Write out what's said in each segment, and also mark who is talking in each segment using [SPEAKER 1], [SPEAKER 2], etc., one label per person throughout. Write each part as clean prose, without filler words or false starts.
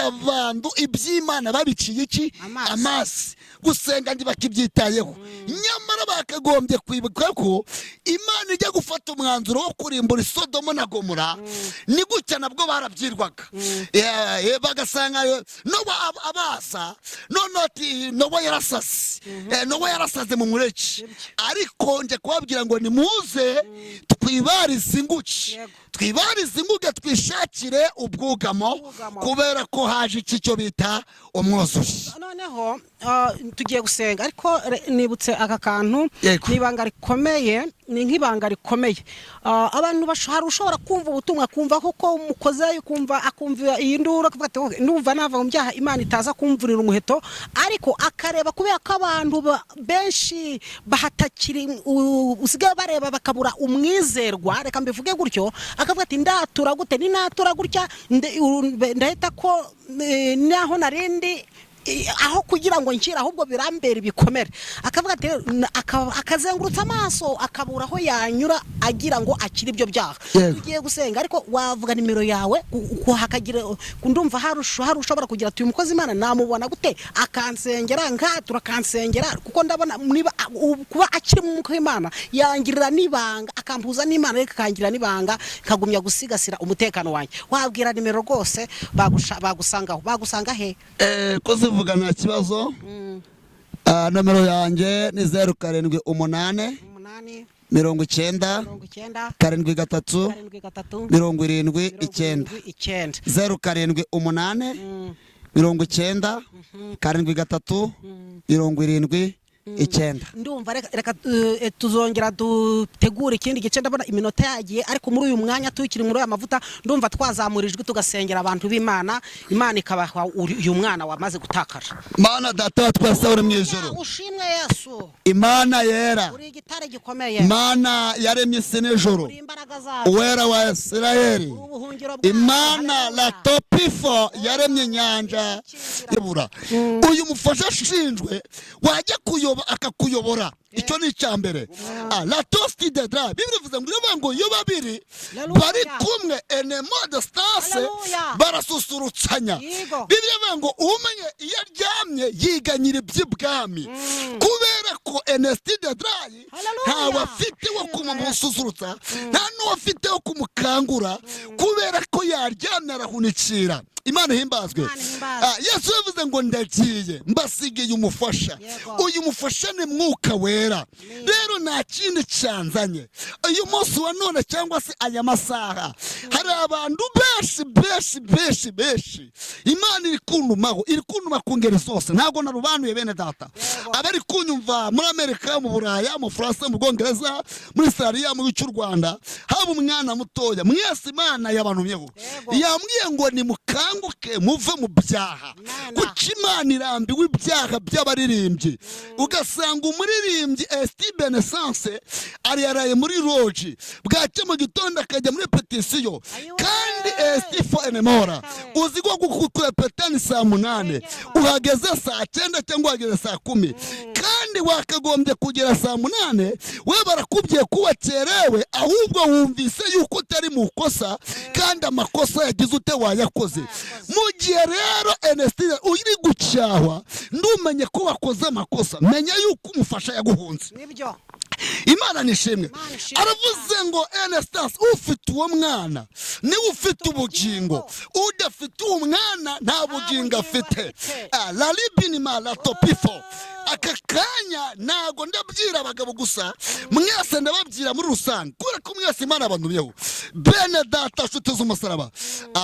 [SPEAKER 1] abantu iby'Imana babiciye iki amasi gusenga ndi bakibyitayeho nyamara bakagombye kwibuka ko Imana ijya gufata umwanzuro wo kurimbura Sodomo na Gomora ni gutya nabwo barabyirwaga bagasanga no abasa none ati Nowa yarasaze mu mureki ariko nje kubabwira ngo nimuze twibarize inguge twishakire ubwugamo kubera ko haje iki cyo bita umwuzure.
[SPEAKER 2] Noneho tugiye gusenga ariko nibutse aka kantu nibanga rikomeye ni nk'ibanga rikomeye abantu bashobora ushobora kumva ubutumwa kumva koko umukoze akumva iyi nduru akavuga ati ndumva nava mu byaha Imana itaza kumvurira umuheto ariko akareba kubera ko abantu benshi bahatakiri usigaye bareba bakabura umwizerwa reka mbivuge gutyo akavuga ati ndatura gute ni natura gutya ndahita ko naho narindi aho kugira ngo nkira ahubwo birambera ibikomere akavuga ati akazengurutsa amaso akabura aho yanyura agira ngo akiri ibyo byaha ugiye gusenga ariko wavuga nimero yawe hakagira ndumva harushobora kugira ati uyu mukozi Imana namubona gute akansengera turakansengera kuko ndabona kuba akiri mu muko Imana yangirira nibanga akampuza n'Imana reka kangirira nibanga kagumya gusigasira umutekano wanjye wabwira nimero rwose bagusanga he
[SPEAKER 1] vuga nta kibazo nomero yanjye ni 078 90 93 73 79 078 90 93 79
[SPEAKER 2] ndumva reka tuzongera dutegura ikindi gice ndabona iminota yagiye ariko muri uyu mwanya tukiri muri aya mavuta ndumva twazamurijwe tugasengera abantu b'Imana Imana ikabaha uyu mwana wamaze gutakara.
[SPEAKER 1] Mana data twese uri mu ijuru
[SPEAKER 2] ushimwe Yesu
[SPEAKER 1] Imana yera
[SPEAKER 2] uri gitare gikomeye
[SPEAKER 1] Imana yaremye isi n'ijuru uwera wa Isirayeli Imana la topifo yaremye nyanja ibura uyu mufasha ashinjwe wajya akakuyobora icyo ni icyambere la tosti de dra Bibiliya ivuze ngo iyo babiri bari kumwe enemo de stase barasusurutsanya Bibiliya ivuga ngo umenye iyo aryamye yiganyira iby'ibwami kubera ko enesti de dra ntawe afite wo kumususurutsa nta n'uwafite wo kumukangura kubera ko yaryamye arahunikira Imana himbazwe Yesu yavuze ngo ndagiye mbasigiye umufasha uyu mufasha ni Mwuka Wera rero nta kindi cyanzanye uyu munsi wa none cyangwa se aya masaha hari abantu benshi Imana iri kunuma ku ngeri zose ntabwo narubanuye bene data abari kunyumva muri Amerika mu Buraya mu Faransa mu Bwongereza muri Australia mu cy'u Rwanda haba umwana mutoya mwese Imana yabantumyeho yambwiye ngo ni mukanguke muve mu byaha kuko Imana irambiwe ibyaha by'abaririmbyi ugasanga umuririmbyi Steve Essence ari yaraye muri loji bwacye mu gitondo akajya muri repetition kandi Steve Enemora uzigwa gukupetani saa 8 uhageze saa 9 cyangwa uhageze saa 10 kandi wakagombye kugera saa 8 we barakubye kuba cyerewe ahubwo wumvise yuko utari mu kosa kandi amakosa yagize ute wayakoze mu gihe rero Ernestine uri gucyahwa ndumenye ko wakoze amakosa menya yuko umufasha yaguhunze
[SPEAKER 2] nibyo
[SPEAKER 1] Imana nishimwe aravuze ngo Ernestine ufite uwo mwana ni ufite ubugingo udafite umwana nta bugingo afite la libini mala topifo akakanya nago ndabyira abagabo gusa mwese ndababwira muri rusange kure ko mwese Imana abantumyeho bene data nshuti z'umusaraba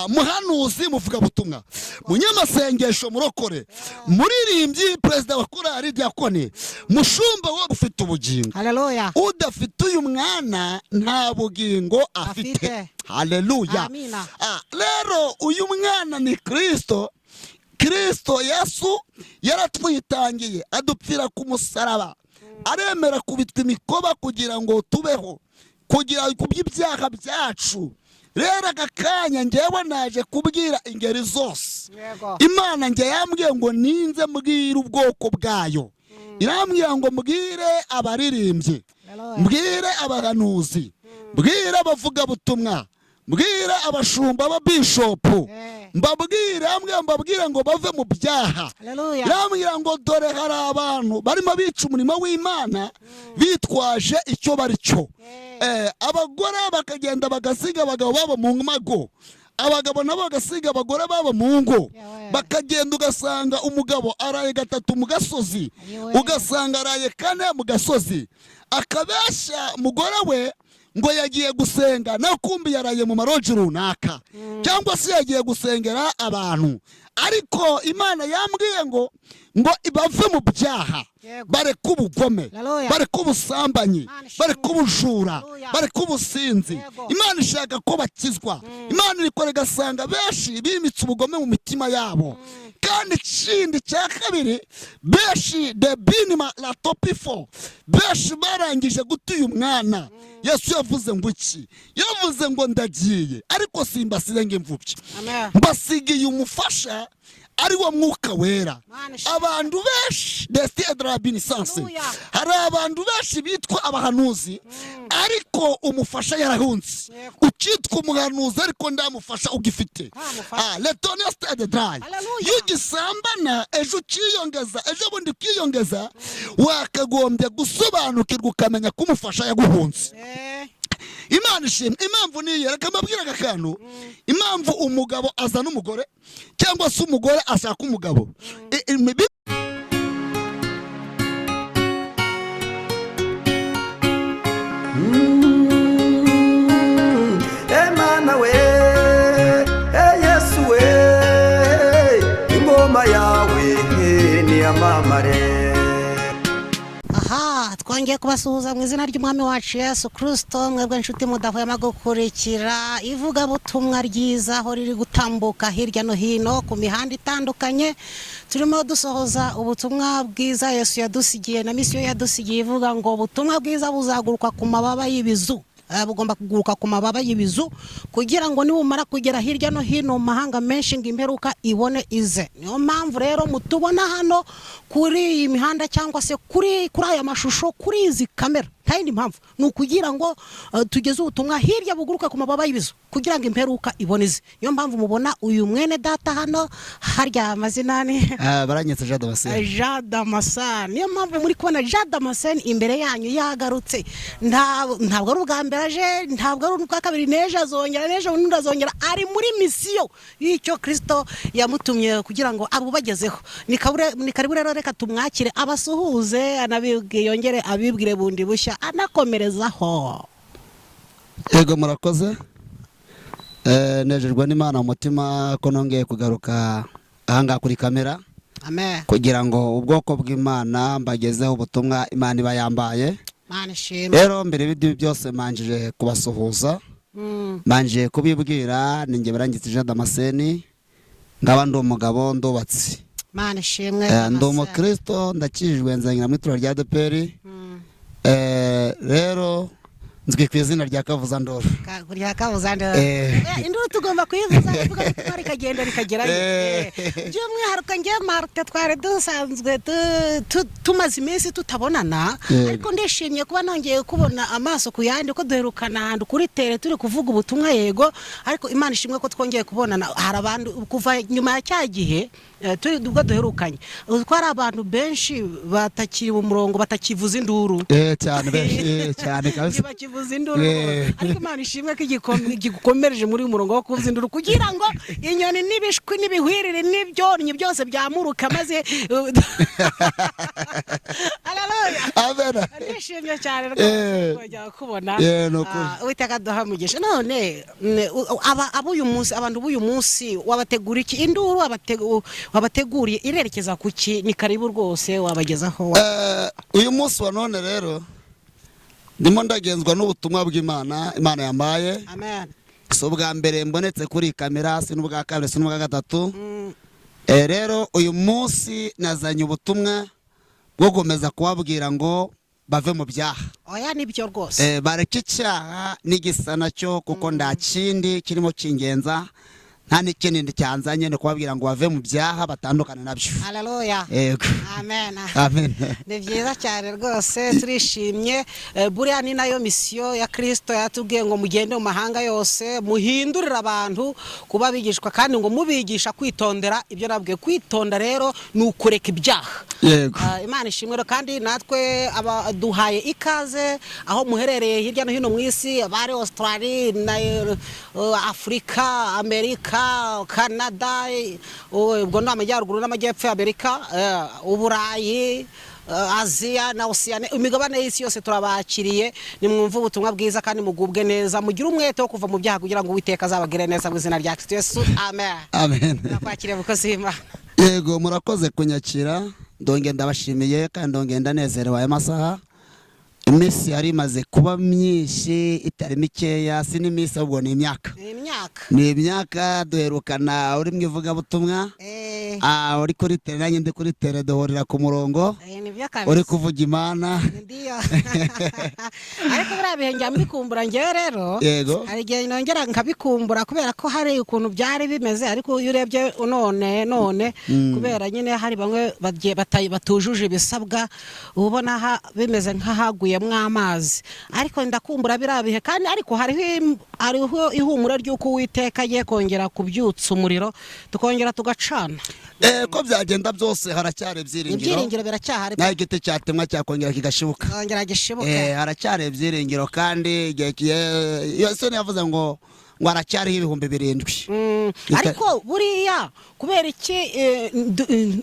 [SPEAKER 1] muhanuzi muvuga butumwa munyamasengesho murokore muririmbyi perezida wa korali diakoni mushumba wo ufite ubugingo
[SPEAKER 2] haleluya
[SPEAKER 1] udafite uyu mwana nta bugingo afite haleluya
[SPEAKER 2] amina
[SPEAKER 1] rero uyu mwana ni Kristo Yesu yaratwitangiye adupfira ku musaraba aremera kubitwa imikoba kugira ngo tubeho kugira kuby'ibyaha byacu rero agakanya ngewe naje kubwira ingeri zose Imana nge yambwiye ngo ninze mbwira ubwoko bwayo irambwiye ngo mbwire abaririmbyi mbwire abahanuzi mbwire abavuga butumwa mbwira abashumba b'abishopu mbabwire ngo bave mu byaha. Yambwira ngo dore hari abantu barimo bica umurimo w'Imana bitwaje icyo bari cyo. Abagore bakagenda bagasiga abagabo babo mu mago, abagabo nabo bagasiga abagore babo mu ngo, bakagenda ugasanga umugabo araye gatatu mu gasozi, ugasanga araye kane mu gasozi, akabeshya umugore we ngo yagiye gusenga no kumbi yaraye mu maroji runaka, cyangwa se yagiye gusengera abantu. Ariko Imana yambwiye ngo bave mu byaha, bareke ubugome, bareke ubusambanyi, bareke ubujura, bareke ubusinzi. Imana ishaka ko bakizwa. Imana iri kore gasanga benshi bimitse ubugome mu mitima yabo. Kandi ikindi cya kabiri, benshi de binima la topifo, benshi barangije gutuye umwana. Yesu yavuze ngo iki? Yavuze ngo ndagiye, ariko simbasize ng'imfubyi, mbasigiye umufasha ari wo Mwuka Wera. Abantu benshi desti edrabinisanse, hari abantu benshi bitwa abahanuzi ariko umufasha yarahunze. Ukitwa umuhanuzi ariko ndamufasha ugifite. Letoneste edrai, yugisambana ejo ukiyongeza, ejo bundi ukiyongeza, wakagombye gusobanukirwa ukamenya ko umufasha yaguhunze. Imana ishimwe. Impamvu niye, reka mbabwire akantu. Impamvu umugabo azana umugore cyangwa se umugore ashaka umugabo,
[SPEAKER 3] Emana we, Yesu we, ingoma yawe ni amamare.
[SPEAKER 2] Twongeye kubasuhuza mu izina ry'Umwami wacu Yesu Kristo. Mwebwe inshuti mudahwema gukurikira ivugabutumwa ryiza aho riri gutambuka hirya no hino ku mihanda itandukanye. Turimo dusohoza ubutumwa bwiza Yesu yadusigiye na misiyo yadusigiye ivuga ngo ubutumwa bwiza buzaguruka ku mababa y'ibizu. Bugomba kuguruka ku mababa y'ibizu kugira ngo nibumara kugera hirya no hino mu mahanga menshi ngo imperuka ibone ize. Niyo mpamvu rero mutubona hano kuri iyi mihanda cyangwa se kuri aya mashusho, kuri izi kamera. Kandi impamvu ni ukugira ngo tugeze ubutumwa hirya buguruka ku mababa y'ibizu kugira ngo imperuka iboneze. Niyo mpamvu mubona uyu mwene data hano harya amazina ni
[SPEAKER 1] baranyetse Jean Damascene.
[SPEAKER 2] Jean Damascene. Niyo mpamvu muri kubona Jean Damascene imbere yanyu yagarutse. Ntabwo ari ubwa mbere aje, ntabwo ari ubwa kabiri, neje azongera, neje undi azongera. Ari muri misiyo y'icyo Kristo yamutumye kugira ngo abubagezeho. Ni karibu rero, reka tumwakire abasuhuze, anabibwiye yongere abibwire bundi bushya anakomerezaho.
[SPEAKER 1] Yego murakoze. Nejejwe n'Imana mu mutima ko nongeye kugaruka ahanga kuri kamera.
[SPEAKER 2] Amen.
[SPEAKER 1] Kugira ngo ubwoko bw'Imana mbagezeho ubutumwa Imana iba yambaye.
[SPEAKER 2] Mana ishimwe.
[SPEAKER 1] Rero mbere y'ibyo byose manjije kubasuhuza. Manjije kubibwira ninjye barangitse Jean Damascene, ngaba ndi umugabo ndubatse.
[SPEAKER 2] Mana ishimwe.
[SPEAKER 1] Ndi umukristo ndakijwe nzangira mu itorero rya Deperi. Rero nzwi ku izina rya Kavuzandoro.
[SPEAKER 2] Rya Kavuzandoro. Induru tugomba kuyivuza kuvuga ko rikagenda rikagerayo. By'umwihariko ngiye Marta twari dusanzwe tumaze iminsi tutabonana, ariko ndishimye kuba nongeye kubona amaso ku yandi ko duherukana ahantu kuri tere turi kuvuga ubutumwa. Yego, ariko Imana ishimwe ko twongeye kubonana. Hari abantu kuva nyuma ya cya gihe turi dubwo duherukanye, twari abantu benshi batakiri mu murongo, batakivuza induru.
[SPEAKER 1] Cyane benshi cyane kabisa.
[SPEAKER 2] Bakivuza induru. Ariko Imana ishimwe ko igikomereje muri umurongo wo kuvuza induru kugira ngo inyoni n'ibishwi n'ibihwirire n'ibyonnyi byose byamuruka maze. Haleluya.
[SPEAKER 1] Amen.
[SPEAKER 2] Ndishimye cyane rwose kujya kubona. Uwiteka duhamugisha. None abuyu munsi, abantu b'uyu munsi wabategura iki? Induru wabateguriye irerekeza kuki? Ni karibu rwose wabagezaho.
[SPEAKER 1] Uyu munsi wa none rero ndimo ndagenzwa n'ubutumwa bw'Imana, Imana yambaye.
[SPEAKER 2] Amen.
[SPEAKER 1] So bwa mbere mbonetse kuri kamera, si n'ubwa kabiri, si n'ubwa gatatu. Rero uyu munsi nazanye ubutumwa bwo gukomeza kubabwira ngo bave mu byaha.
[SPEAKER 2] Oya nibyo rwose.
[SPEAKER 1] Bareke icyaha n'igisa nacyo kuko nda kindi kirimo kingenza nta n'ikinindi cyanzanye no kubabwira ngo bave mu byaha batandukane nabyo.
[SPEAKER 2] Haleluya.
[SPEAKER 1] Yego.
[SPEAKER 2] Amen.
[SPEAKER 1] Amen.
[SPEAKER 2] Ni byiza cyane rwose turishimye. Buriya ni nayo misiyo ya Kristo yatubwiye ngo mugende mu mahanga yose muhindurira abantu kuba bigishwa kandi ngo mubigisha kwitondera ibyo nabwiye. Kwitonda rero ni ukureka ibyaha.
[SPEAKER 1] Yego.
[SPEAKER 2] Imana ishimwe kandi natwe abaduhaye ikaze aho muherereye hirya no hino mu isi, abari Australia na Afrika, Amerika, Canada, ubwo no amajyaruguru n'amajyepfo ya Amerika, Uburayi, Aziya na Oceania, imigabane y'isi yose turabakiriye. Nimwumva ubutumwa bwiza kandi mugubwe neza, mugira umwete wo kuva mu byaha kugira ngo Uwiteka azabagire neza mu izina rya Kristo Yesu. Amen.
[SPEAKER 1] Amen.
[SPEAKER 2] Nakwakiriye bukozi bw'Imana.
[SPEAKER 1] Yego, murakoze kunyakira. Ndongera ndabashimiye kandi ndongera ndanezerewe aya masaha. Iminsi yari imaze kuba myinshi itari mikeya, si n'iminsi ahubwo ni imyaka. Ni imyaka duherukana uri mu ivugabutumwa, uri kuri tere nanjye ndi kuri tere duhurira ku murongo, uri kuvuga Imana.
[SPEAKER 2] Ariko buriya bihe njya mbikumbura njyewe rero.
[SPEAKER 1] Yego.
[SPEAKER 2] Hari igihe nongera nkabikumbura kubera ko hari ukuntu byari bimeze, ariko iyo urebye none kubera nyine hari bamwe batujuje ibisabwa ubona bimeze nk'ahaguye mw'amazi. Ariko ndakumbura biriya bihe kandi ariko hariho ihumura ry'uko Uwiteka agiye kongera kubyutsa umuriro tukongera tugacana.
[SPEAKER 1] Ko byagenda byose haracyari
[SPEAKER 2] ibyiringiro biracyahari.
[SPEAKER 1] Naho igiti cyatemwa cyakongera kigashibuka. Haracyari ibyiringiro kandi Yesu yavuze ngo waracyariho ibihumbi 7.
[SPEAKER 2] Ariko buriya kubera iki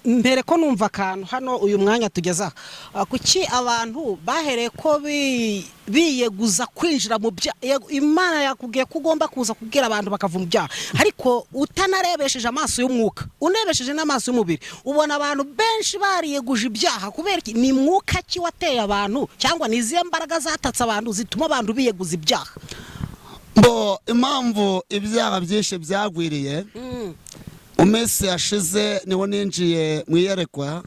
[SPEAKER 2] mbere ko numva akantu hano uyu mwanya tugezaho, kuki abantu bahereye ko biyeguza kwinjira mu byaha? Imana yakubwiye ko ugomba kuza kubwira abantu bakava mu byaha, ariko utanarebesheje amaso y'umwuka, unebesheje n'amaso y'umubiri, ubona abantu benshi bariyeguje ibyaha. Kubera iki? Ni mwuka ki wateye abantu cyangwa ni izihe mbaraga zatatse abantu zituma abantu biyeguza ibyaha?
[SPEAKER 1] Impamvu ibyaha byinshi byagwiriye, umese yashize niwo ninjiye mu iyerekwa,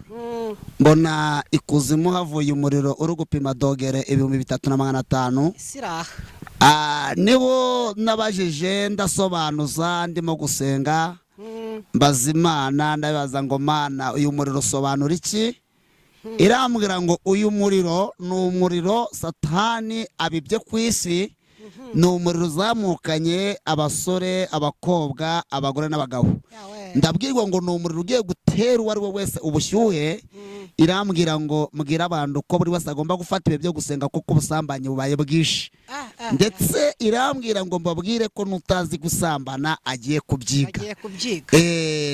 [SPEAKER 1] mbona ikuzimu havuye umuriro uri gupima dogere 3500. Niho nabajije ndasobanuza ndimo gusenga, mbaza Imana ndabaza ngo Mana uyu muriro usobanura iki? Irambwira ngo uyu muriro ni umuriro Satani abibye ku isi, ni umuriro uzamukanye abasore, abakobwa, abagore n'abagabo. Ndabwirwa ngo ni umuriro ugiye gutera uwo ari we wese ubushyuhe. Irambwira ngo mbwira abantu ko buri wese agomba gufata ibihe byo gusenga kuko ubusambanyi bubaye bwinshi. Ndetse irambwira ngo mbabwire ko n'utazi gusambana agiye kubyiga.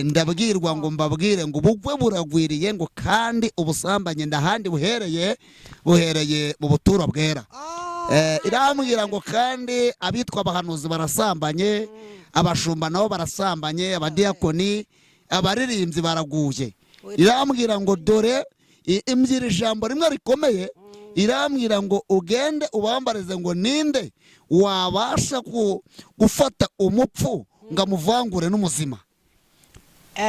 [SPEAKER 1] Ndabwirwa ngo mbabwire ngo ubukwe buragwiriye ngo kandi ubusambanyi ndahandi buhereye mu buturo bwera. Irambwira ngo kandi abitwa abahanuzi barasambanye, abashumba nabo barasambanye, abadiyakoni, abaririmbyi baraguye. Irambwira ngo dore imbyira ijambo rimwe rikomeye, irambwira ngo ugende ubambarize ngo ninde wabasha gufata umupfu ngo amuvangure n'umuzima.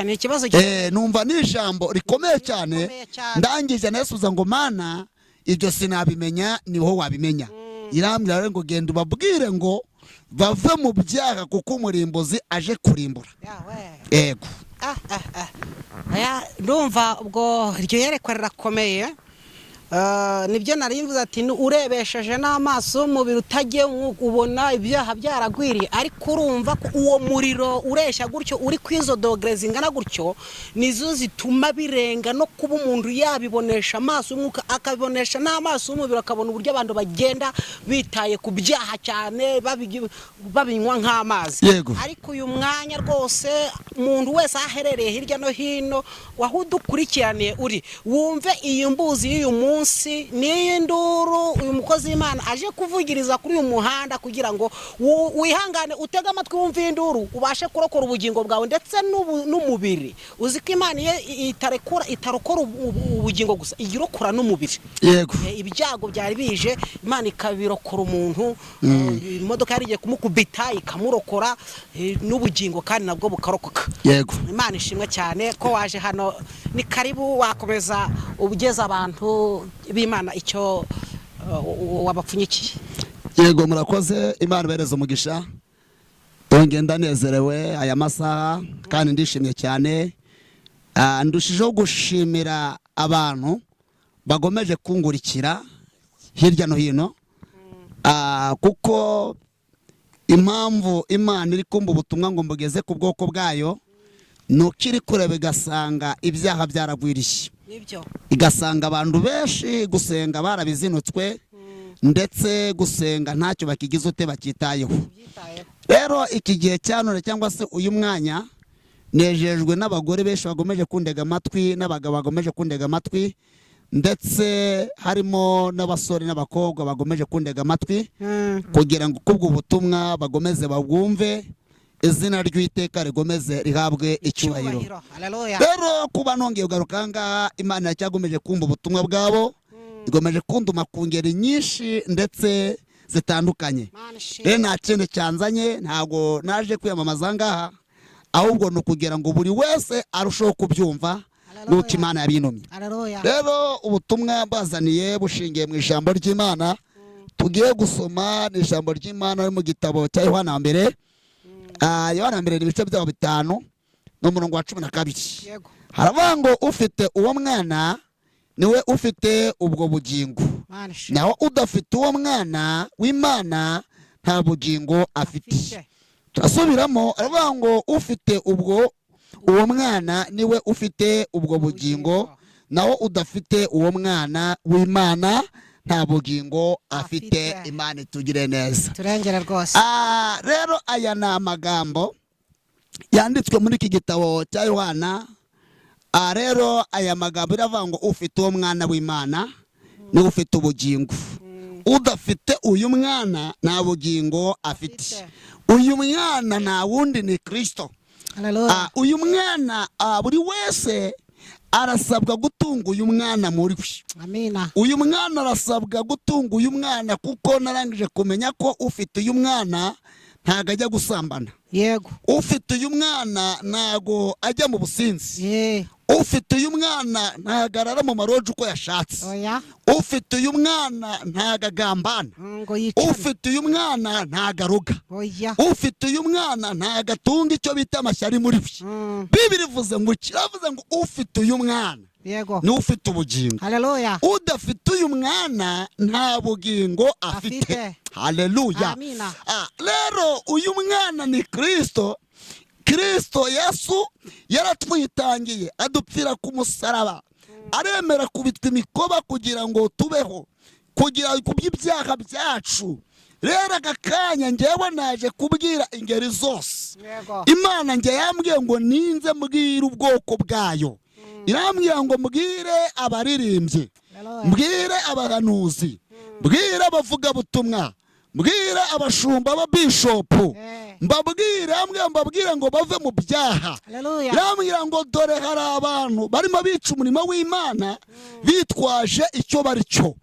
[SPEAKER 2] Ni ikibazo
[SPEAKER 1] numva ni ijambo rikomeye cyane. Ndangije nasubiza ngo Mana ibyo sinabimenya, ni wowe wabimenya. Irambwira ngo genda ubabwire ngo bave mu byaha kuko umurimbuzi aje kurimbura. Yego.
[SPEAKER 2] Ndumva ubwo iryo yerekwa rirakomeye. Nibyo narimvuze ati urebesheje n'amaso y'umubiri utagiye ubona ibyaha byaragwiriye, ariko urumva ko uwo muriro ureshya gutyo uri kwizo dogere zingana gutyo nizo zituma birenga no kuba umuntu yabibonesha amaso y'umwuka akabibonesha n'amaso y'umubiri, akabona uburyo abantu bagenda bitaye ku byaha cyane babinywa nk'amazi. Ariko uyu mwanya rwose umuntu wese aherereye hirya no hino wahudukurikiraniye uri wumve iyi mbuzi y'uyu munsi niyo nduru uyu mukozi w'Imana aje kuvugiriza kuri uyu muhanda kugira ngo wihangane utega amatwi wumve induru ubashe kurokora ubugingo bwawe ndetse n'umubiri. Uzi ko Imana itarokora ubugingo gusa, igirokora n'umubiri. Ibyago byari bije Imana ikabirokora umuntu, imodoka yari igiye kumukubita ikamurokora n'ubugingo kandi nabwo bukarokoka. Imana ishimwe cyane ko waje hano. Ni karibu, wakomeza ubugeza abantu b'Imana icyo wabapfunyikiye.
[SPEAKER 1] Yego, murakoze. Imana bereza umugisha. ngenda nezerewe aya masaha kandi ndishimye cyane. Ndushijeho gushimira abantu bagomeje kungurikira hirya no hino, kuko impamvu Imana iri kumva ubutumwa ngo mbugeze ku bwoko bwayo nukiri kureba igasanga ibyaha byaragwiriye, igasanga abantu benshi gusenga barabizinutswe, ndetse gusenga ntacyo bakigize ute bakitayeho. Rero iki gihe cyanone cyangwa se uyu mwanya nejejwe n'abagore benshi bagomeje kundega amatwi n'abagabo bagomeje kundega amatwi, ndetse harimo n'abasore n'abakobwa bagomeje kundega amatwi, kugira ngo kubwo ubutumwa bagomeze babwumve, izina ry'Uwiteka rigomeze rihabwe icyubahiro. Rero kuba nongeye kugaruka ngaha, Imana yacyagomeje kumva ubutumwa bwabo, igomeje kunduma ku ngeri nyinshi ndetse zitandukanye. Rero nta kindi cyanzanye, ntabwo naje kwiyamamaza ngaha, ahubwo ni ukugira ngo buri wese arusheho kubyumva nuko Imana yabinomye. Rero ubutumwa mbazaniye bushingiye mu ijambo ry'Imana. Tugiye gusoma ni ijambo ry'Imana mu gitabo cya Yohana wa mbere. Yohana wa mbere ni ibice byaho 5 n'umurongo wa 12. Haravuga ngo ufite uwo mwana niwe ufite ubwo bugingo, naho udafite uwo mwana w'Imana nta bugingo afite. Turasubiramo, haravuga ngo ufite uwo mwana niwe ufite ubwo bugingo, naho udafite uwo mwana w'Imana nta bugingo afite. Imana itugire neza,
[SPEAKER 2] turengera rwose.
[SPEAKER 1] Rero aya ni amagambo yanditswe muri iki gitabo cya Yohana. Rero aya magambo iravuga ngo ufite uwo mwana w'Imana niwe ufite ubugingo, udafite uyu mwana nta bugingo afite. Uyu mwana nta wundi ni Kristo. Uyu mwana buri wese arasabwa gutunga uyu mwana muri we.
[SPEAKER 2] Amina.
[SPEAKER 1] Uyu mwana arasabwa gutunga uyu mwana, kuko narangije kumenya ko ufite uyu mwana ntago ajya gusambana.
[SPEAKER 2] Yego.
[SPEAKER 1] Ufite uyu mwana ntago ajya mu businzi. Ufite uyu mwana ntago arara mu maroje uko yashatse. Ufite uyu mwana ntago agambana. Ufite uyu mwana ntago aroga. Ufite uyu mwana ntago atunga icyo bita amashyari muri we. Bibiri ivuze ngo kiravuze ngo ufite uyu mwana ni ufite ubugingo.
[SPEAKER 2] Haleluya.
[SPEAKER 1] Udafite uyu mwana nta bugingo afite. Haleluya.
[SPEAKER 2] Amina.
[SPEAKER 1] Rero uyu mwana ni Kristo. Kristo Yesu yaratwitangiye adupfira ku musaraba, aremera kubitwa imikoba kugira ngo tubeho, kugira kuby'ibyaha byacu. Rero agakanya ngewe naje kubwira ingeri zose. Imana nge yambwiye ngo ninze mbwire ubwoko bwayo. Irambwiye ngo mbwire abaririmbyi, mbwire abahanuzi, mbwire abavuga butumwa, mbwire abashumba b'abishopu, mbabwire ngo bave mu byaha. Irambwira ngo dore hari abantu barimo bica umurimo w'Imana bitwaje icyo bari cyo.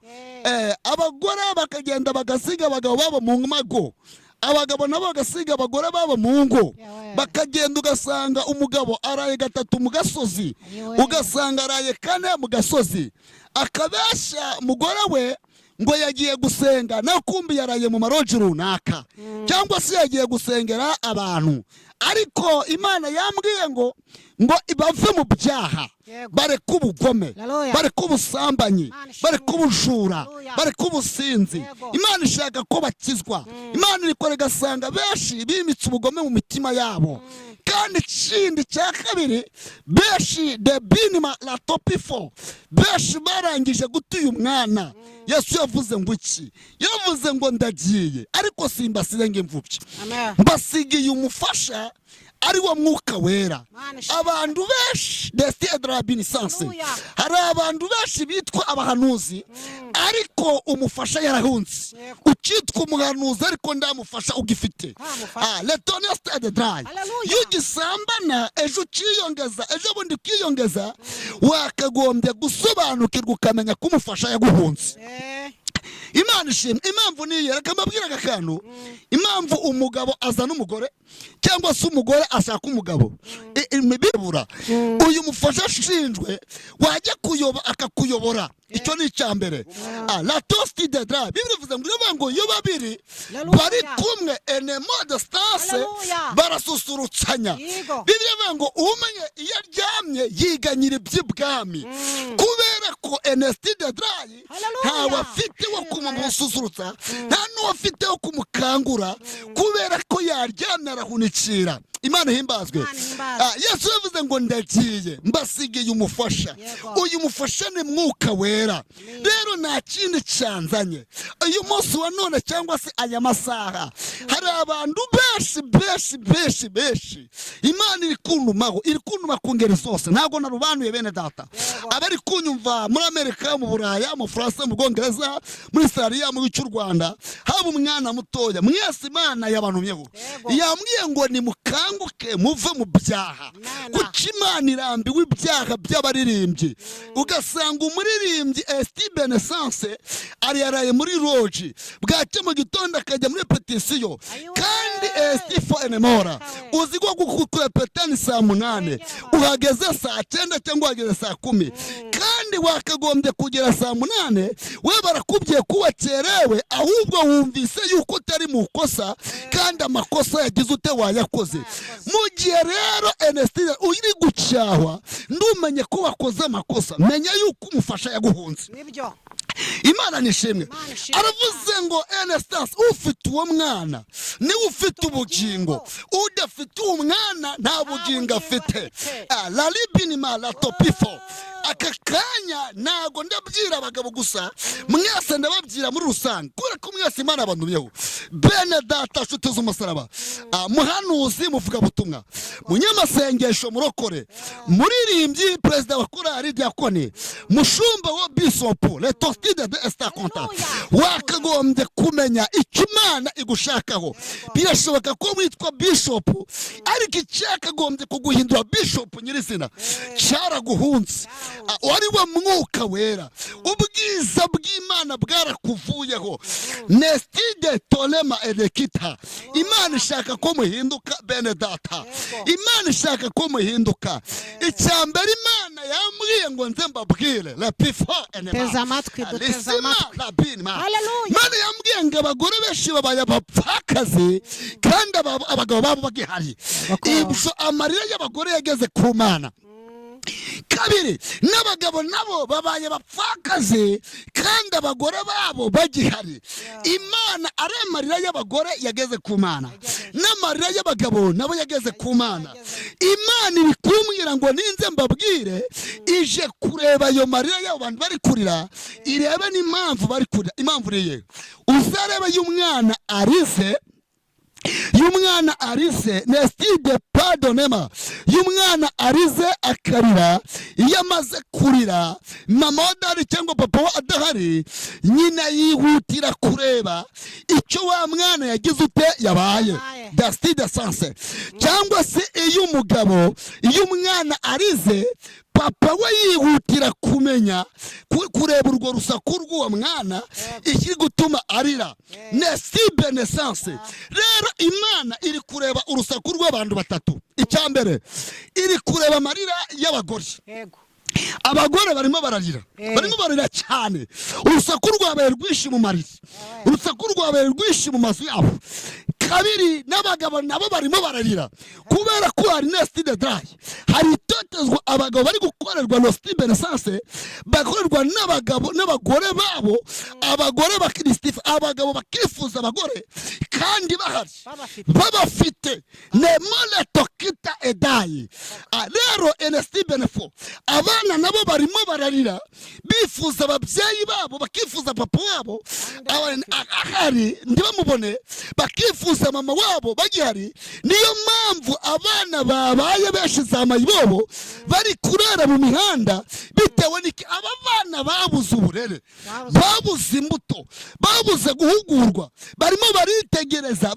[SPEAKER 1] Abagore bakagenda bagasiga abagabo babo mu mago, abagabo nabo bagasiga abagore babo mu ngo. Bakagenda ugasanga umugabo araye 3 mu gasozi, ugasanga araye 4 mu gasozi, akabeshya umugore we ngo yagiye gusenga, na kumbi yaraye mu maroji runaka, cyangwa se yagiye gusengera abantu. Ariko Imana yambwiye ngo bave mu byaha, bareke ubugome, bareke ubusambanyi, bareke ubujura, bareke ubusinzi. Imana ishaka ko bakizwa. Imana irikora igasanga benshi bimitse ubugome mu mitima yabo. Kandi ikindi cya kabiri, benshi de binima la topifo, benshi barangije guta uyu mwana. Yesu yavuze ngo iki? Yavuze ngo ndagiye, ariko simbasize ng'imfubyi, mbasigiye umufasha ari wo Mwuka Wera. Abantu benshi destie de la binisanse, hari abantu benshi bitwa abahanuzi, ariko umufasha yarahunze. Ukitwa umuhanuzi ariko ndamufasha ugifite. Le tonnerre stade de dry. Yugisambana ejo ukiyongeza, ejo bundi ukiyongeza, wakagombye gusobanukirwa ukamenya ko umufasha yaguhunze. Imana ishimwe. Impamvu niye reka mbabwira akantu. Impamvu umugabo azana umugore cyangwa se umugore ashaka umugabo, imibibura uyu mufasha ashinjwe wajya kuyoba akakuyobora, icyo ni icyambere la tosti de dra Bibiliya ivuze ngo iyo babiri bari kumwe enemo de stance barasusurutsanya. Bibiliya ivuga ngo umwe iyo aryamye yiganyira iby'ibwami kubera ko enesti de dra ntawe afite wo kumususurutsa nta n'uwo afite wo kumukangura kubera ko yaryamye arahunikira. Imana himbazwe. Yesu yavuze ngo ndagiye mbasigiye umufasha. Uyu mufasha ni Mwuka Wera. Rero nta kindi cyanzanye uyu munsi wa none cyangwa se aya masaha. Hari abantu benshi Imana iri kuntuma ku ngeri zose. Ntabwo narubanuye bene data. Abari kunyumva muri Amerika, mu Buraya, mu Faransa, mu Bwongereza, muri Australia, mu cy'u Rwanda, haba umwana mutoya mwese Imana yabantumyeho. Yambwiye ngo ni mukanguke muve mu byaha. Kuko Imana irambiwe ibyaha by'abaririmbyi. Ugasanga umuririmbyi Steve Sense ari yaraye muri loji bwacye mu gitondo akajya muri repetition kandi Steve Enemora uzi ko kurepeta ni saa 8 uhageze saa 9 cyangwa uhageze saa 10 kandi wakagombye kugera saa 8 we barakubwiye kuba cyerewe ahubwo wumvise yuko utari mu kosa kandi amakosa yagize ute wayakoze. Mu gihe rero Ernestine uri gucyahwa ndumenye ko wakoze amakosa menya yuko umufasha yaguhunze.
[SPEAKER 2] Nibyo
[SPEAKER 1] Imana nishimwe. Aravuze ngo Ernestine ufite uwo mwana ni ufite ubugingo, udafite umwana nta bugingo afite. La libini mala topifo. Aka kanya ntago ndabwira abagabo gusa mwese ndababyira muri rusange kubera ko mwese Imana abantumyeho. Bene data nshuti z'umusaraba, muhanuzi muvuga butumwa, munyamasengesho murokore, muririmbyi, perezida wa korali, diakoni, mushumba wa bisopu, le tostide de esta conta, wakagombye kumenya icyo Imana igushakaho. Birashoboka ko witwa bishopu ariko icyakagombye kuguhindura bishopu nyirizina cyaraguhunze. Wari wa Mwuka Wera, ubwiza bw'Imana bwarakuvuyeho. Nestide tolema edekita. Imana ishaka ko muhinduka bene data. Imana ishaka ko muhinduka. Icyambere Imana yambwiye ngo nze mbabwire la pifa enema.
[SPEAKER 2] Teza amatwi, duteza amatwi.
[SPEAKER 1] Haleluya. Imana yambwiye ngo abagore benshi babaye abapfakazi kandi abagabo babo bagihari. Ibyo amarira y'abagore yageze ku Mana. Kabiri, n'abagabo nabo babaye bapfakaze kandi abagore babo bagihari. Imana aremarira y'abagore yageze ku Mana, n'amarira y'abagabo nabo yageze ku Mana. Imana iri kumbwira ngo ninze mbabwire ije kureba ayo marira y'abantu bari kurira, irebe n'impamvu bari kurira. Impamvu riye uzarebe y'umwana arize, y'umwana arize nestide pardonema, y'umwana arize akarira. Iyo amaze kurira mama wadahari cyangwa papa wa adahari, nyina yihutira kureba icyo wa mwana yagize ute yabaye. Dastide sanse. Cyangwa se iyo umugabo, iyo umwana arize, papa we yihutira kumenya kureba urwo rusaku rw'uwo mwana ikiri gutuma arira. Nesibe nesanse. Rero Imana iri kureba urusaku rw'abantu batatu. Icyambere iri kureba amarira y'abagore. Abagore barimo bararira cyane. Urusaku rwabaye rwishi mu marira, urusaku rwabaye rwishi mu mazu yabo. Kabiri, n'abagabo nabo barimo bararira kubera ko hari nestide dry. Hari itotezwa abagabo bari gukorerwa nestide nesanse, bakorerwa n'abagabo n'abagore babo. Abagore bakristifa, abagabo bakifuza abagore kandi bahari babafite nemole tokita edai. Rero nestide nefo abana nabo barimo bararira bifuza ababyeyi babo, bakifuza papa wabo ahari ndibamubone, bakifuza mama wabo bagihari. Niyo mpamvu abana babaye benshi za mayibobo bari kurara mu mihanda bitewe n'iki aba bana babuze uburere, babuze imbuto, babuze guhugurwa. Barimo baritegereza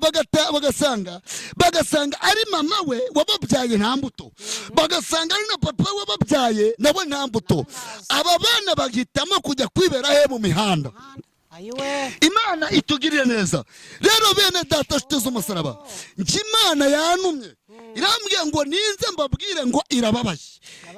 [SPEAKER 1] bagasanga ari mama we wababyaye nta mbuto, bagasanga ari na papa we wababyaye nabo nta mbuto. Aba bana bagitamo kujya kwibera he mu mihanda. Imana itugirire neza. Rero bene data nshuti z'umusaraba, Imana yantumye irambwiye ngo ninze mbabwire ngo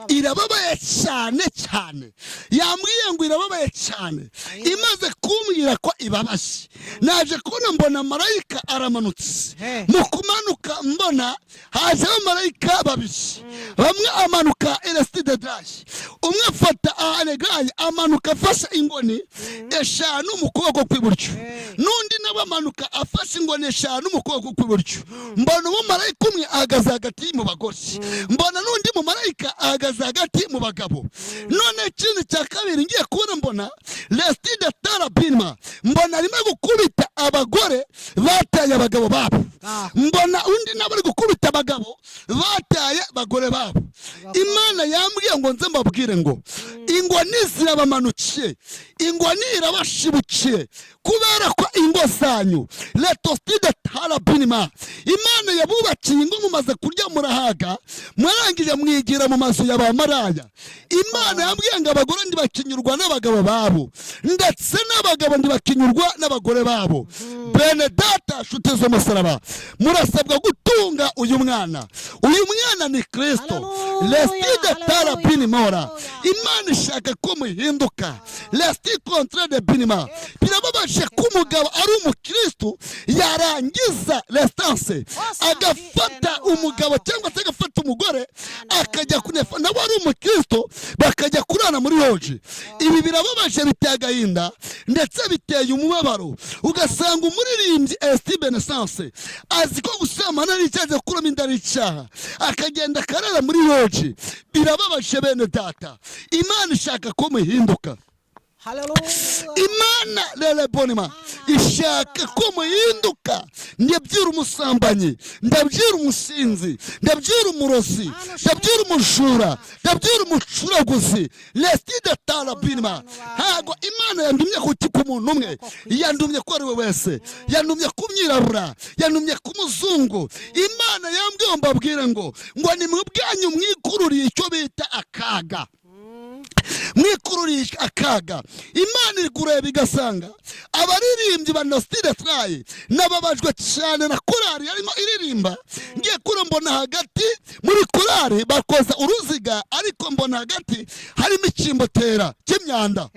[SPEAKER 1] irababaye cyane cyane. Yambwiye ngo irababaye cyane, imaze kumbwira ko ibabaye naje kubona mbona marayika aramanutse. Mu kumanuka mbona hajeho marayika babiri, bamwe amanuka Elestide Dash, umwe afata aharegaye amanuka afashe ingoni eshanu mu kuboko kw'iburyo, n'undi nawe amanuka afashe ingoni eshanu mu kuboko kw'iburyo. Mbona umumarayika umwe ahagaze hagati mu bagore, mbona n'undi mumarayika ahagaze hagati mu bagabo. None ikindi cya kabiri ngiye kubona mbona Lestide Tarabinma, mbona arimo gukubita abagore bataye abagabo babo, mbona undi nawe ari gukubita abagabo bataye abagore babo. Imana yambwiye ngo nze mbabwire ngo ingoni zirabamanukiye, ingoni irabashibukiye, kubera ko ingo zanyu Lestide Tarabinma Imana yabubakiye ingo, mumaze kurya murahaga, mwarangije mwigira mu mazu y'abamaraya. Imana yambwiye ngo abagore ndibakinyurwa n'abagabo babo, ndetse n'abagabo ndibakinyurwa n'abagore babo. Bene data nshuti z'umusaraba, murasabwa gutunga uyu mwana. Uyu mwana ni Kristo. Lestide Tarabinma, Imana ishaka ko muhinduka. Lestide contre de Binma, birababaje ko umugabo ari umukristo yarangiza restanse agafata umugabo cyangwa se agafata umugore akajya kunefa, nawe ari umukristo bakajya kurana muri loji. Ibi birababaje, biteye agahinda ndetse biteye umubabaro. Ugasanga umuririmbyi Estime Naissance azi ko gusambana ari icyaha, kuramo inda ari icyaha, akagenda akarara muri loji. Birababaje bene data, Imana ishaka ko muhinduka. Imana lele bonima ishaka ko muhinduka. Ndabyira umusambanyi, ndabyira umusinzi, ndabyira umurozi, ndabyira umujura, ndabyira umucuraguzi. Lestide Tarabinma, ntago Imana yandumye ku muntu umwe, yandumye ko ari we wese, yandumye ku mwirabura, yandumye ku muzungu. Imana yambwiye mbabwire ngo ni mu bwanyu mwikururiye icyo bita akaga, mwikururiye akaga. Imana iri kureba igasanga abaririmbyi ba Lestide Traye nababajwe cyane na korari yarimo iririmba. Ngiye kure mbona hagati muri korari bakoza uruziga, ariko mbona hagati harimo ikimbotera cy'imyanda.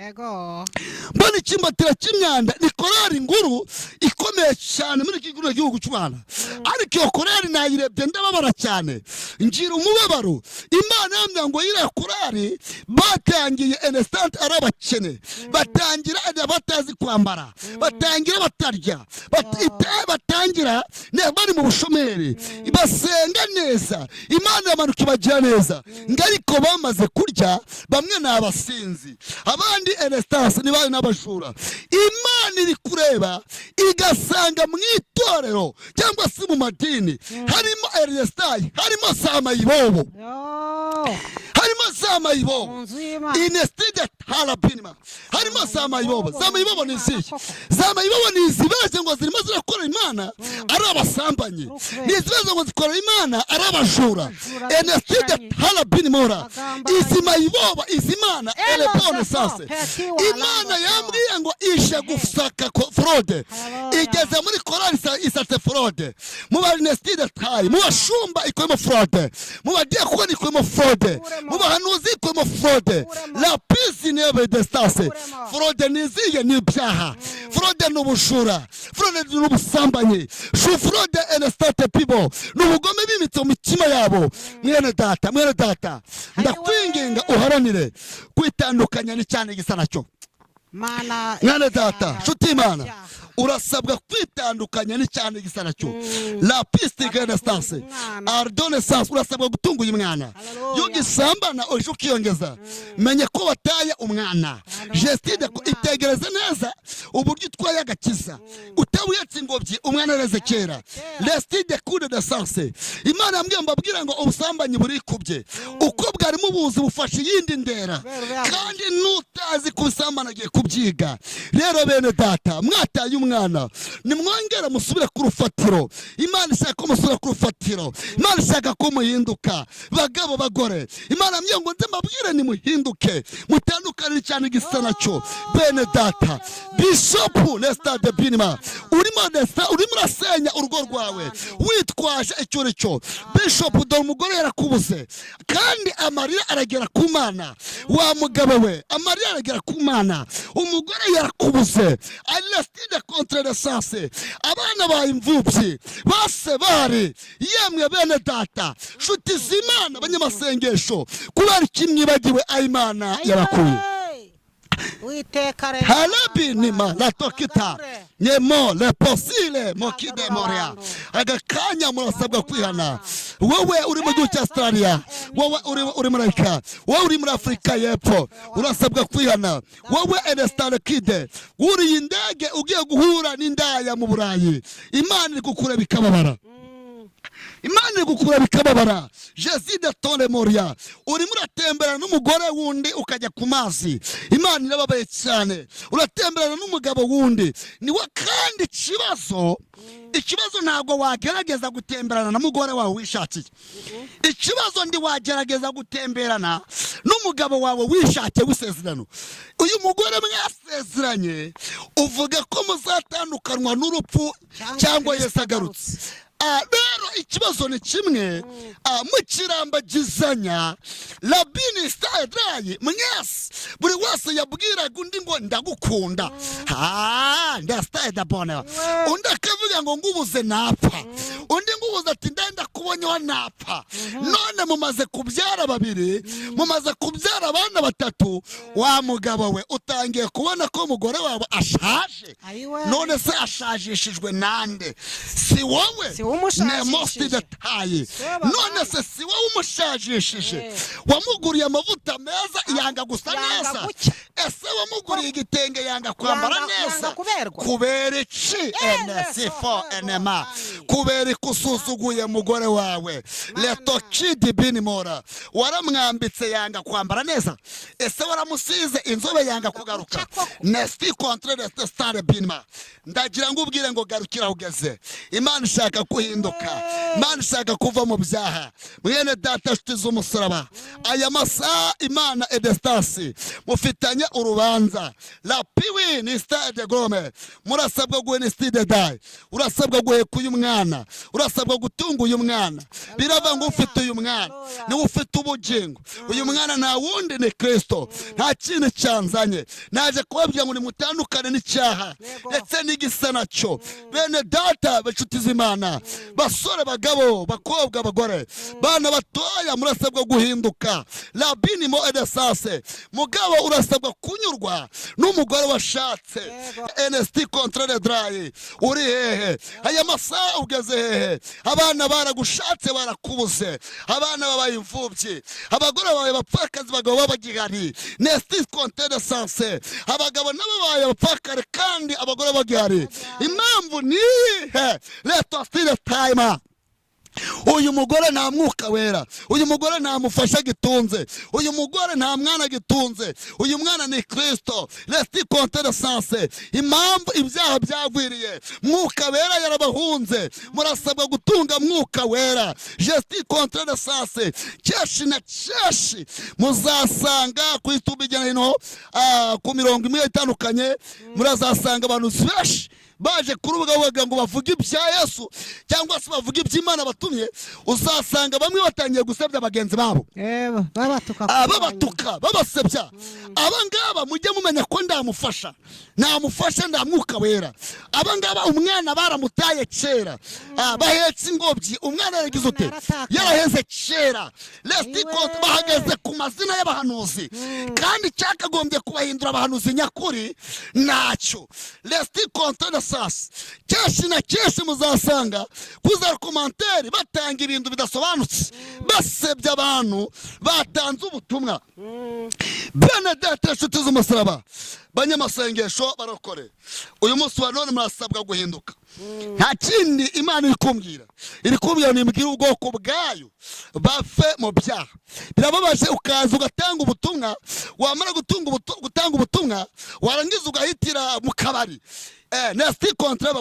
[SPEAKER 1] Mbona ikimbotera cy'imyanda. Ni korari nguru ikomeye cyane muri iki gihugu cy'u Rwanda, ariko iyo korari nayirebye ndababara cyane, ngira umubabaro. Imana yambwiye ngo iriya korari batangiye instant ari abakene, batangira batazi kwambara, batangira batarya, batangira bari mu bushomeri, basenga neza, Imana yamanuka ibagira neza. Ariko bamaze kurya, bamwe ni abasinzi, abandi instance ni bari n'abajura. Imana iri kureba igasanga mu itorero cyangwa se mu madini harimo Elestai, harimo Samayibobo, harimo Samayibobo, Lestide Tarabinma, harimo Samayibobo. Samayibobo ni iki? Samayibobo ni izibaze ngo zirimo zirakora Imana ari abasambanyi, ni izibaze ngo zikora Imana ari abajura. Lestide Tarabinma, Samayibobo izimana elebone sase. Imana yambwiye ngo ishe gusaka fraude, igeze muri korali isate fraude. Mu ba Lestide Traye, mu bashumba ikwemo fraude, mu badiakoni ikwemo fraude, mu bahanuzi ikwemo fraude. La peace ni ebedestase. Fraude niziye ni ibyaha, fraude n'ubujura, fraude n'ubusambanyi, fraude and state people n'ubugome bimitse mu mitima yabo. Mwene data ndakwinginga uharanire kwitandukanya n'icyane gisa nacyo. Mwene data nshuti Imana, urasabwa kwitandukanya n'icyane gisa nacyo. La piste gestance adolescence, urasabwa gutunga uyu mwana. Yo gisambana uje ukiyongeza, menye ko wataye umwana. Lestide itegereze neza uburyo utwaye agakiza, utawuyetse ingobyi umwana areze kera. Lestide kude de sanse. Imana yambwiye mbabwira ngo ubusambanyi buri kubye, uko bwari mubuzi bufashe yindi ndera, kandi nutazi kusambana agiye kubyiga. Rero bene data, mwataye umwana, nimwongera musubire ku rufatiro. Imana ishaka ko musubira ku rufatiro, Imana ishaka ko muhinduka. Bagabo bagore, Imana yambwiye ngo nze mbabwire ni muhinduke, mutandukane cyane gisa nacyo. Bene data, bishop resta de binima urimo urasenya urugo rwawe witwaje icyo cyo. Bishop dore umugore yarakubuze kandi amarira aragera ku Mana. Wa mugabo we amarira aragera ku Mana, umugore yarakubuze. Alestide contre le sens. Abana ba imvubyi base bari yemwe bene data nshuti z'Imana abanyamasengesho kubera kimwibagiwe Imana yabakuye. Halabinima la tokita nyemo le possible mokide moria agakanya murasabwa kwihana. Wowe uri mu gihugu cya Australia, wowe uri muri Amerika, wowe uri muri Afrika y'Epfo urasabwa kwihana. Wowe Edestar Kide uri indege ugiye guhura n'indaya mu Burayi, Imana iri gukura bikababara. Imana iri gukura bikababara. Jésus de ton Moria urimo uratemberana n'umugore wundi ukajya ku mazi, Imana irababaye cyane. Uratemberana n'umugabo wundi niwe kandi ikibazo ntabwo wagerageza gutemberana na mugore wawe wishakiye. Ikibazo ndi wagerageza gutemberana n'umugabo wawe wishakiye w'isezerano. Uyu mugore mwasezeranye uvuga ko muzatandukanwa n'urupfu cyangwa Yesu agarutse. Rero ikibazo ni kimwe mukirambagizanya labini style mwese buri wese yabwiraga undi ngo ndagukunda ndastyle bona undi akavuga ngo ngubuze napfa, undi ngubuze ati ndenda kubonyeho napfa. None mumaze kubyara babiri, mumaze kubyara abana batatu, wa mugabo we utangiye kubona ko umugore wawe ashaje. None se ashajishijwe nande? Si wowe nemosti detaye. None se si wowe umushajishije? Wamuguriye amavuta meza yanga gusa neza? Ese wamuguriye igitenge yanga kwambara neza? Kubera iki? Sifo enema kubera kusuzuguye mugore wawe. Leto kidi binimora waramwambitse yanga kwambara neza. Ese waramusize inzobe yanga kugaruka? Nesti contre le stare binima. Ndagira ngo ubwire ngo garukira ugeze. Imana ishaka kuhinduka, Imana ishaka kuva mu byaha. Mwene data nshuti z'umusaraba, aya masaha Imana Edestasi mufitanye urubanza. La piwi ni stade grome murasabwa guhe ni stade dai, urasabwa guheka uyu mwana, urasabwa gutunga uyu mwana. Birava ngo ufite uyu mwana ni ufite ubugingo. Uyu mwana nta wundi ni Kristo, nta kintu cyanzanye. Naje kubabwira ngo nimutandukane n'icyaha ndetse n'igisa nacyo. Bene data bashuti z'Imana, basore bagabo bakobwa abagore bana batoya murasabwa guhinduka. Labini mo edesase mugabo urasabwa kunyurwa n'umugore washatse. NST contre le dry uri hehe? Aya masaha ugeze hehe? Abana baragushatse barakubuze, abana babaye imfubyi, abagore babaye bapfakazi, bagabo babagihari. NST contre le sanse abagabo nabo babaye bapfakare kandi abagore bagihari. Impamvu ni leto stile time. Uyu mugore nta mwuka wera, uyu mugore nta mufasha gitunze, uyu mugore nta mwana gitunze, uyu mwana ni Kristo. Resti contre le sens. Impamvu ibyaha byagwiriye, mwuka wera yarabahunze, murasabwa gutunga mwuka wera. Resti contre le sens. Keshi na keshi muzasanga ku YouTube ijana hino ku mirongo imwe itandukanye, murazasanga abantu benshi baje kurubuga bavuga ngo bavuge ibya Yesu cyangwa se bavuge iby'Imana batumye. Uzasanga bamwe batangiye gusebya bagenzi babo, babatuka babasebya. Abangaba mujye mumenya ko ndamufasha, namufasha ndamwuka wera. Abangaba umwana baramutaye kera, bahetse ingobyi. Umwana yaragize ute? Yaraheze kera. Resti contre bahagaze ku mazina y'abahanuzi kandi cyakagombye kubahindura abahanuzi nyakuri nacyo. Resti contre sas. Keshi na keshi muzasanga kuza komentari batanga ibintu bidasobanutse, basebya abantu batanze ubutumwa. Bene data nshuti z'umusaraba, banyamasengesho barokore, uyu munsi wa none murasabwa guhinduka. Nta kindi Imana iri kumbwira nimbwira ubwoko bwayo bafe mu byaha. Birababaje ukaza ugatanga ubutumwa, wamara gutanga ubutumwa warangiza ugahitira mu kabari. nesti contraire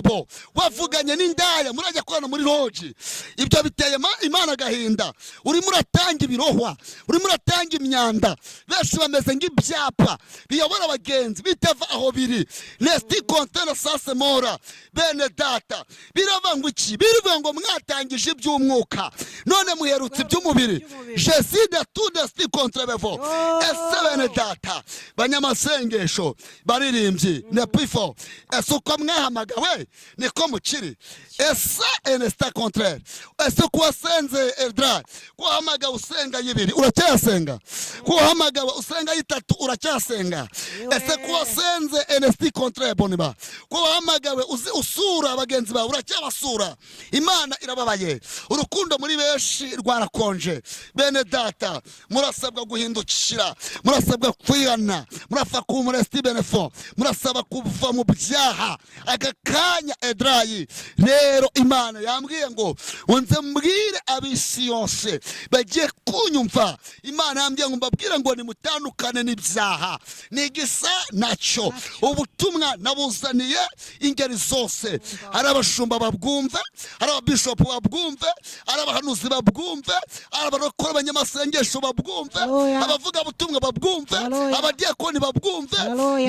[SPEAKER 1] wavuganye n'indaya murajya korana muri loji ibyo biteye Imana gahinda urimo uratanga ibirohwa urimo uratanga imyanda benshi bameze nk'ibyapa biyobora abagenzi bitava aho biri nesti contraire sase mora bene data biravanga iki birivuga ngo mwatangije iby'umwuka none muherutse iby'umubiri jeside tout nesti contraire ese bene data banyamasengesho baririmbyi ne pifo ese uko mwahamagawe niko mukiri ese nesta contraire ese kuwa senze Edra kuhamagawe usenga y'ibiri uracyasenga kuhamagawe usenga y'itatu uracyasenga ese kuwa senze nesti contraire boniba kuhamagawe usura abagenzi bawe uracyabasura Imana irababaye urukundo muri benshi rwarakonje bene data murasabwa guhindukira murasabwa kwihana murafa ku muresti benefo murasaba kuva mu byaha agakanya Edrayi rero Imana yambwiye ngo unze mbwire abisi yose bagiye kunyumva Imana yambwiye ngo mbabwire ngo nimutandukane n'ibyaha nigisa nacyo ubutumwa nabuzaniye ingeri zose ari abashumba babwumve ari ababishopu babwumve ari abahanuzi babwumve ari abarokora abanyamasengesho babwumve abavuga butumwa babwumve abadiyakoni babwumve